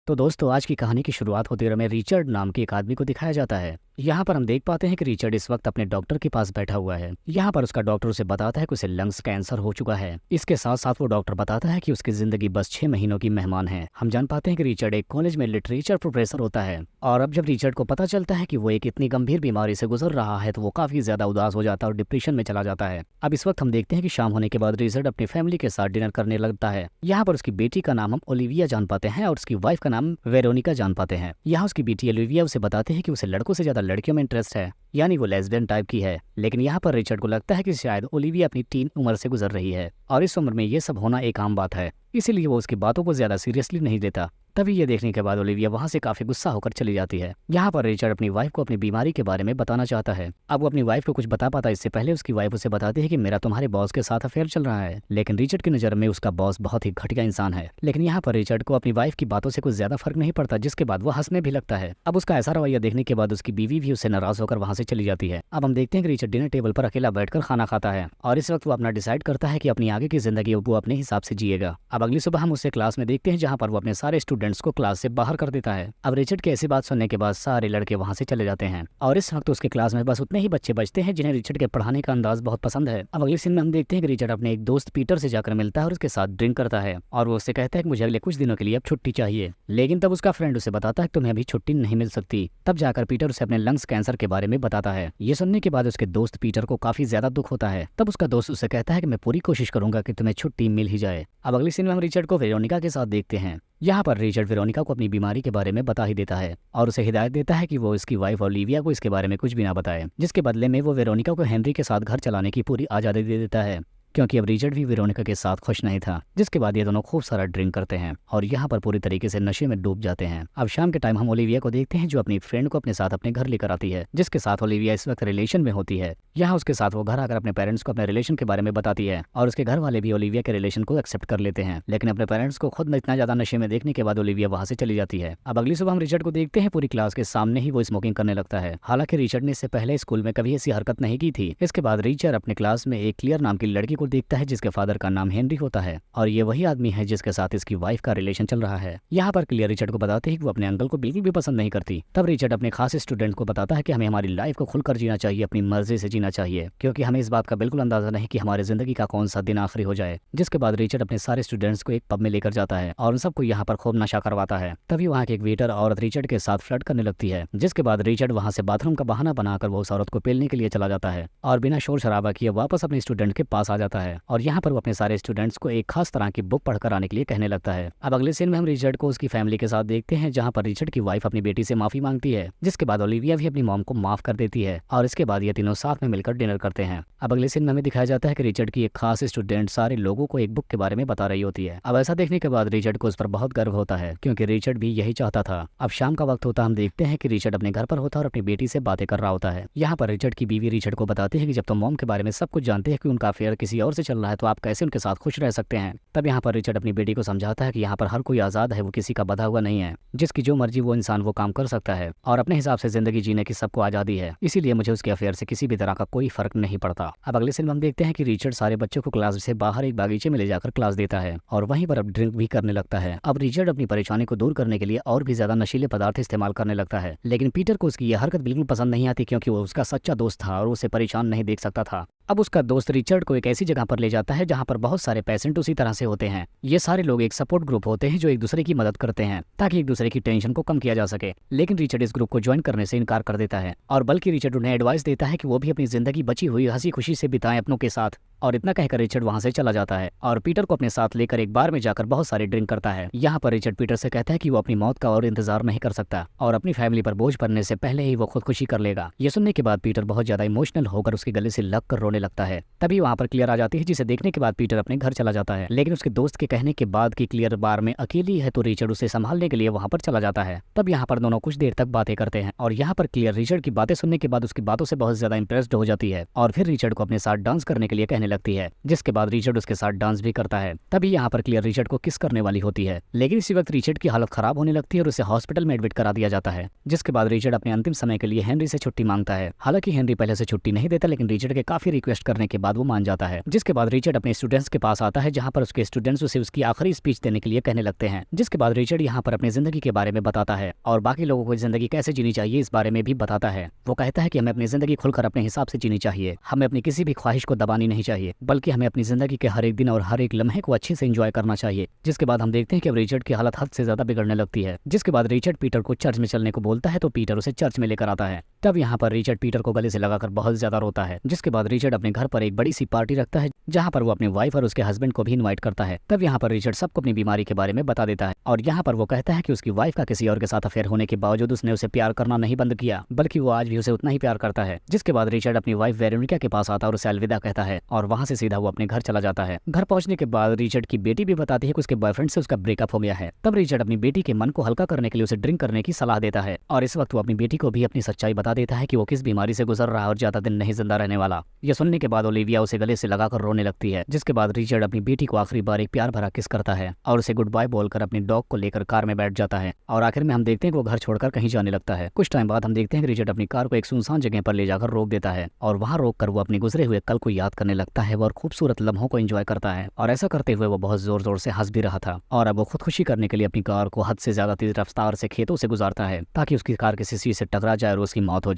तो दोस्तों आज की कहानी की शुरुआत होते हुए हमें रिचर्ड नाम के एक आदमी को दिखाया जाता है। यहाँ पर हम देख पाते हैं कि रिचर्ड इस वक्त अपने डॉक्टर के पास बैठा हुआ है। यहाँ पर उसका डॉक्टर उसे बताता है कि उसे लंग्स कैंसर हो चुका है। इसके साथ साथ वो डॉक्टर बताता है कि उसकी जिंदगी बस 6 महीनों की मेहमान है। हम जान पाते हैं कि रिचर्ड एक कॉलेज में लिटरेचर प्रोफेसर होता है और अब जब रिचर्ड को पता चलता है कि वो एक इतनी गंभीर बीमारी से गुजर रहा है तो वो काफी ज्यादा उदास हो जाता है और डिप्रेशन में चला जाता है। अब इस वक्त हम देखते हैं कि शाम होने के बाद रिचर्ड अपनी फैमिली के साथ डिनर करने लगता है। यहाँ पर उसकी बेटी का नाम हम ओलिविया जान पाते हैं और उसकी वाइफ का नाम वेरोनिका जान पाते हैं। यहाँ उसकी बेटी ओलिविया उसे बताते हैं कि उसे लड़कों से ज्यादा लड़कियों में इंटरेस्ट है, यानी वो लेस्बियन टाइप की है। लेकिन यहाँ पर रिचर्ड को लगता है कि शायद ओलिविया अपनी टीन उम्र से गुजर रही है और इस उम्र में ये सब होना एक आम बात है, इसीलिए वो उसकी बातों को ज्यादा सीरियसली नहीं लेता। तभी ये देखने के बाद ओलिविया वहां से काफी गुस्सा होकर चली जाती है। यहाँ पर रिचर्ड अपनी वाइफ को अपनी बीमारी के बारे में बताना चाहता है। अब वो अपनी वाइफ को कुछ बता पाता इससे पहले उसकी वाइफ उसे बताती है कि मेरा तुम्हारे बॉस के साथ अफेयर चल रहा है। लेकिन रिचर्ड की नजर में उसका बॉस बहुत ही घटिया इंसान है। लेकिन यहाँ पर रिचर्ड को अपनी वाइफ की बातों से कुछ ज्यादा फर्क नहीं पड़ता, जिसके बाद वो हंसने भी लगता है। अब उसका ऐसा रवैया देखने के बाद उसकी बीवी भी उससे नाराज होकर वहां से चली जाती है। अब हम देखते हैं कि रिचर्ड डिनर टेबल पर अकेला बैठकर खाना खाता है और इस वक्त वो अपना डिसाइड करता है कि अपनी आगे की जिंदगी वो अपने हिसाब से जिएगा। अब अगली सुबह हम उसे क्लास में देखते हैं जहाँ पर वो अपने सारे स्टूडेंट्स को क्लास से बाहर कर देता है। अब रिचर्ड की ऐसी बात सुनने के बाद सारे लड़के वहां से चले जाते हैं और इस वक्त उसके क्लास में बस उतने ही बच्चे बचते हैं जिन्हें रिचर्ड के पढ़ाने का अंदाज बहुत पसंद है। अब अगले सीन में हम देखते हैं कि रिचर्ड अपने एक दोस्त पीटर से जाकर मिलता है और उसके साथ ड्रिंक करता है और वो उससे कहता है कि मुझे अगले कुछ दिनों के लिए अब छुट्टी चाहिए। लेकिन तब उसका फ्रेंड उसे बताता है कि तुम्हें अभी छुट्टी नहीं मिल सकती। तब जाकर पीटर उसे अपने लंग्स कैंसर के बारे में बताता है। ये सुनने के बाद उसके दोस्त पीटर को काफी ज्यादा दुख होता है। तब उसका दोस्त उसे कहता है कि मैं पूरी कोशिश करूंगा कि तुम्हें छुट्टी मिल ही जाए। अब अगली सीन में हम रिचर्ड को वेरोनिका के साथ देखते हैं। यहाँ पर रिचर्ड वेरोनिका को अपनी बीमारी के बारे में बता ही देता है और उसे हिदायत देता है कि वो इसकी वाइफ ओलिविया को इसके बारे में कुछ भी ना बताए, जिसके बदले में वो वेरोनिका को हेनरी के साथ घर चलाने की पूरी आज़ादी दे देता है, क्योंकि अब रिचर्ड भी वेरोनिका के साथ खुश नहीं था। जिसके बाद ये दोनों खूब सारा ड्रिंक करते हैं और यहाँ पर पूरी तरीके से नशे में डूब जाते हैं। अब शाम के टाइम हम ओलिविया को देखते हैं जो अपनी फ्रेंड को अपने साथ अपने घर लेकर आती है, जिसके साथ ओलिविया इस वक्त रिलेशन में होती है। यहाँ उसके साथ वो घर आकर अपने पेरेंट्स को अपने रिलेशन के बारे में बताती है और उसके घर वाले भी ओलिविया के रिलेशन को एक्सेप्ट कर लेते हैं। लेकिन अपने पेरेंट्स को खुद में इतना ज्यादा नशे में देखने के बाद ओलिविया वहां से चली जाती है। अब अगली सुबह हम रिचर्ड को देखते हैं पूरी क्लास के सामने ही वो स्मोकिंग करने लगता है। हालांकि रिचर्ड ने इससे पहले स्कूल में कभी ऐसी हरकत नहीं की थी। इसके बाद रिचर्ड अपने क्लास में एक क्लियर नाम की लड़की को देखता है जिसके फादर का नाम हेनरी होता है और ये वही आदमी है जिसके साथ इसकी वाइफ का रिलेशन चल रहा है। यहाँ पर क्लियर रिचर्ड को बताते हैं कि वो अपने अंकल को बिल्कुल भी पसंद नहीं करती। तब रिचर्ड अपने खास स्टूडेंट को बताता है कि हमें हमारी लाइफ को खुलकर जीना चाहिए, अपनी मर्जी से जीना चाहिए, क्योंकि हमें इस बात का बिल्कुल अंदाजा नहीं कि हमारी जिंदगी का कौन सा दिन आखिरी हो जाए। जिसके बाद रिचर्ड अपने सारे स्टूडेंट्स को एक पब में लेकर जाता है और उन सबको यहाँ पर खूब नशा करवाता है। तभी वहाँ के एक वेटर औरत रिचर्ड के साथ फ्लर्ट करने लगती है, जिसके बाद रिचर्ड वहाँ से बाथरूम का बहाना बनाकर वो उस औरत को पेलने के लिए चला जाता है और बिना शोर शराबा किए वापस अपने स्टूडेंट के पास आ जाता है और यहाँ पर वो अपने सारे स्टूडेंट्स को एक खास तरह की बुक पढ़कर आने के लिए कहने लगता है। अब अगले सीन में हम रिचर्ड को उसकी फैमिली के साथ देखते हैं जहाँ पर रिचर्ड की वाइफ अपनी बेटी से माफी मांगती है, जिसके बाद ओलिविया भी अपनी मॉम को माफ कर देती है और इसके बाद ये तीनों साथ में मिलकर डिनर करते हैं। अब अगले सीन में हमें दिखाया जाता है कि रिचर्ड की एक खास स्टूडेंट सारे लोगों को एक बुक के बारे में बता रही होती है। अब ऐसा देखने के बाद रिचर्ड को उस पर बहुत गर्व होता है, क्योंकि रिचर्ड भी यही चाहता था। अब शाम का वक्त होता हम देखते हैं कि रिचर्ड अपने घर पर होता है और अपनी बेटी से बातें कर रहा होता है। यहाँ पर रिचर्ड की बीवी रिचर्ड को बताती है कि जब तुम मॉम के बारे में सब कुछ जानते हैं कि उनका अफेयर किसी और से चल रहा है तो आप कैसे उनके साथ खुश रह सकते हैं। तब यहाँ पर रिचर्ड अपनी बेटी को समझाता है कि यहाँ पर हर कोई आजाद है, वो किसी का बंधा हुआ नहीं है, जिसकी जो मर्जी वो इंसान वो काम कर सकता है और अपने हिसाब से जिंदगी जीने की सबको आजादी है, इसीलिए मुझे उसके अफेयर से किसी भी तरह का कोई फर्क नहीं पड़ता। अब अगले सीन में हम देखते हैं कि रिचर्ड सारे बच्चों को क्लास से बाहर एक बागीचे में ले जाकर क्लास देता है और वहीं पर अब ड्रिंक भी करने लगता है। अब रिचर्ड अपनी परेशानी को दूर करने के लिए और भी ज्यादा नशीले पदार्थ इस्तेमाल करने लगता है, लेकिन पीटर को उसकी यह हरकत बिल्कुल पसंद नहीं आती, क्योंकि वो उसका सच्चा दोस्त था और उसे परेशान नहीं देख सकता था। अब उसका दोस्त रिचर्ड को एक ऐसी जगह पर ले जाता है जहां पर बहुत सारे पेशेंट उसी तरह से होते हैं। ये सारे लोग एक सपोर्ट ग्रुप होते हैं जो एक दूसरे की मदद करते हैं ताकि एक दूसरे की टेंशन को कम किया जा सके। लेकिन रिचर्ड इस ग्रुप को ज्वाइन करने से इनकार कर देता है और बल्कि रिचर्ड उन्हें एडवाइस देता है कि वो भी अपनी जिंदगी बची हुई हंसी खुशी से बिताएं अपनों के साथ। और इतना कहकर रिचर्ड वहां से चला जाता है और पीटर को अपने साथ लेकर एक बार में जाकर बहुत सारे ड्रिंक करता है। यहाँ पर रिचर्ड पीटर से कहता है कि वो अपनी मौत का और इंतजार नहीं कर सकता और अपनी फैमिली पर बोझ पड़ने से पहले ही वो खुदकुशी कर लेगा। ये सुनने के बाद पीटर बहुत ज्यादा इमोशनल होकर उसके गले से लग कर रोने लगता है। तभी वहाँ पर क्लियर आ जाती है, जिसे देखने के बाद पीटर अपने घर चला जाता है। लेकिन उसके दोस्त के कहने के बाद कि क्लियर बार में अकेली है तो रिचर्ड उसे संभालने के लिए वहाँ पर चला जाता है। तब यहाँ पर दोनों कुछ देर तक बातें करते हैं और यहाँ पर क्लियर रिचर्ड की बातें सुनने के बाद उसकी बातों से बहुत ज्यादा इंप्रेस्ड हो जाती है और फिर रिचर्ड को अपने साथ डांस करने के लिए कहने लगती है, जिसके बाद रिचर्ड उसके साथ डांस भी करता है। तभी यहाँ पर क्लियर रिचर्ड को किस करने वाली होती है, लेकिन इसी वक्त रिचर्ड की हालत खराब होने लगती है और उसे हॉस्पिटल में एडमिट करा दिया जाता है। जिसके बाद रिचर्ड अपने अंतिम समय के लिए हेनरी से छुट्टी मांगता है। हालांकि हेनरी पहले से छुट्टी नहीं देता, लेकिन रिचर्ड के काफी रिक्वेस्ट करने के बाद वो मान जाता है। जिसके बाद रिचर्ड अपने स्टूडेंट्स के पास आता है, जहाँ पर उसके स्टूडेंट्स उसे उसकी आखिरी स्पीच देने के लिए कहने लगते हैं। जिसके बाद रिचर्ड यहाँ पर अपनी जिंदगी के बारे में बताता है और बाकी लोगों को जिंदगी कैसे जीनी चाहिए इस बारे में भी बताता है। वो कहता है कि हमें अपनी जिंदगी खुलकर अपने हिसाब से जीनी चाहिए, हमें अपनी किसी भी ख्वाहिश को दबानी नहीं चाहिए, बल्कि हमें अपनी जिंदगी के हर एक दिन और हर एक लम्हे को अच्छे से एंजॉय करना चाहिए। जिसके बाद हम देखते हैं कि अब रिचर्ड की हालत हद से ज्यादा बिगड़ने लगती है। जिसके बाद रिचर्ड पीटर को चर्च में चलने को बोलता है तो पीटर उसे चर्च में लेकर आता है। तब यहाँ पर रिचर्ड पीटर को गले से लगाकर बहुत ज्यादा रोता है। जिसके बाद रिचर्ड अपने घर पर एक बड़ी सी पार्टी रखता है, जहाँ पर वो अपनी वाइफ और उसके हस्बैंड को भी इनवाइट करता है। तब यहाँ पर रिचर्ड सबको अपनी बीमारी के बारे में बता देता है और यहाँ पर वो कहता है कि उसकी वाइफ का किसी और के साथ अफेयर होने के बावजूद उसने उसे प्यार करना नहीं बंद किया, बल्कि वो आज भी उसे उतना ही प्यार करता है। जिसके बाद रिचर्ड अपनी वाइफ वेरोनिका के पास आता है और उसे अलविदा कहता है और वहाँ से सीधा वो अपने घर चला जाता है। घर पहुंचने के बाद रिचर्ड की बेटी भी बताती है कि उसके बॉयफ्रेंड से उसका ब्रेकअप हो गया है। तब रिचर्ड अपनी बेटी के मन को हल्का करने के लिए उसे ड्रिंक करने की सलाह देता है और इस वक्त वो अपनी बेटी को भी अपनी सच्चाई बता देता है कि वो किस बीमारी से गुजर रहा है और ज्यादा दिन नहीं जिंदा रहने वाला। यह सुनने के बाद ओलिविया उसे गले से लगाकर रोने लगती है। जिसके बाद रिचर्ड अपनी बेटी को आखिरी बार एक प्यार भरा किस करता है और उसे गुड बाय बोलकर अपनी डॉग को लेकर कार में बैठ जाता है और आखिर में हम देखते हैं कि वो घर छोड़कर कहीं जाने लगता है। कुछ टाइम बाद हम देखते हैं कि रिचर्ड अपनी कार को एक सुनसान जगह पर ले जाकर रोक देता है और वहाँ रोक कर वो अपने गुजरे हुए कल को याद करने लगता है और खूबसूरत लम्हों को एंजॉय करता है। और ऐसा करते हुए वो बहुत जोर जोर से हंस भी रहा था और अब वो खुदकुशी करने के लिए अपनी कार को हद से ज्यादा तेज रफ्तार से खेतों से गुजारता है ताकि उसकी कार किसी चीज से टकरा जाए और उसकी मौत हो जाए।